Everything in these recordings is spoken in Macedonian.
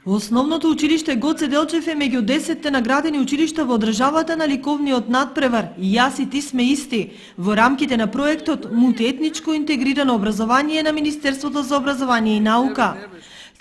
Основното училиште Гоце Делчев е меѓу 10 наградени училишта во државата на ликовниот надпревар "Јас и ти сме исти" во рамките на проектот Мултиетничко интегрирано образование на Министерството за образование и наука.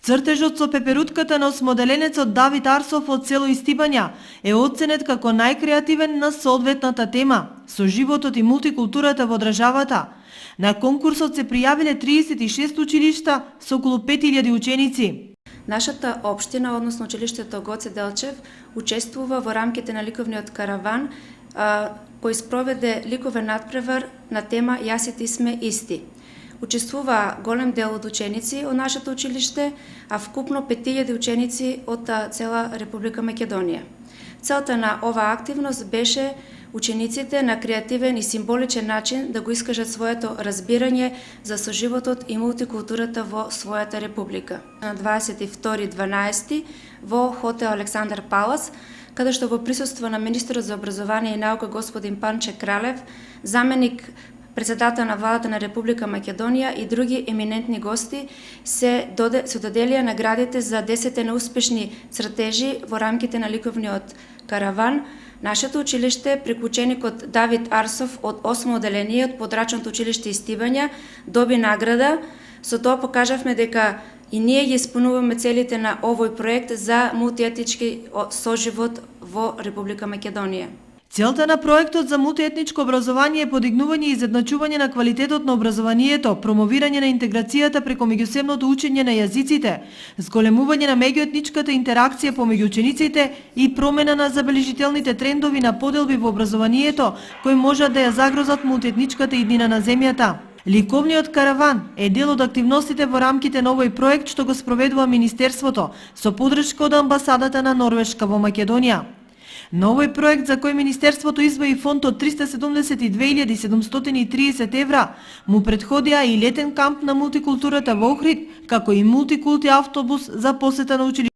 Цртежот со пеперутката на осмоделенецот Давид Арсов од село Истибања е оценет како најкреативен на соодветната тема – со животот и мултикултурата во државата. На конкурсот се пријавиле 36 училишта со околу 5000 ученици. Нашата општина, односно училиштето Гоце Делчев, учествува во рамките на ликовниот караван кој спроведе ликовен надпревар на тема "Јас и ти сме исти". Учествува голем дел од ученици од нашето училиште, а вкупно 5000 ученици од цела Република Македонија. Целта на оваа активност беше учениците на креативен и символичен начин да го искажат своето разбирање за соживотот и мултикултурата во својата република. На 22.12. во хотел Александар Палас, каде што во присуство на министерот за образование и наука господин Панче Кралев, заменик председател на владата на Република Македонија и други еминентни гости се доделија наградите за 10 неуспешни цртежи во рамките на ликовниот караван. Нашето училиште преку ученикот Давид Арсов од 8 оделение од подрачното училиште Истибања доби награда. Со тоа покажавме дека и ние ги исполнуваме целите на овој проект за мултиетнички соживот во Република Македонија. Целта на проектот за мултиетничко образование е подигнување и изедначување на квалитетот на образованието, промовирање на интеграцијата преку меѓусебното учење на јазиците, зголемување на меѓуетничката интеракција помеѓу учениците и промена на забележителните трендови на поделби во образованието кои можат да ја загрозат мултиетничката иднина на земјата. Ликовниот караван е дел од активностите во рамките на овој проект што го спроведува Министерството со поддршка од амбасадата на Норвешка во Македонија. На овој проект за кој Министерството издвои фонд од 372.730 евра, му претходиа и летен камп на мултикултурата во Охрид, како и мултикулти автобус за посета на училиште.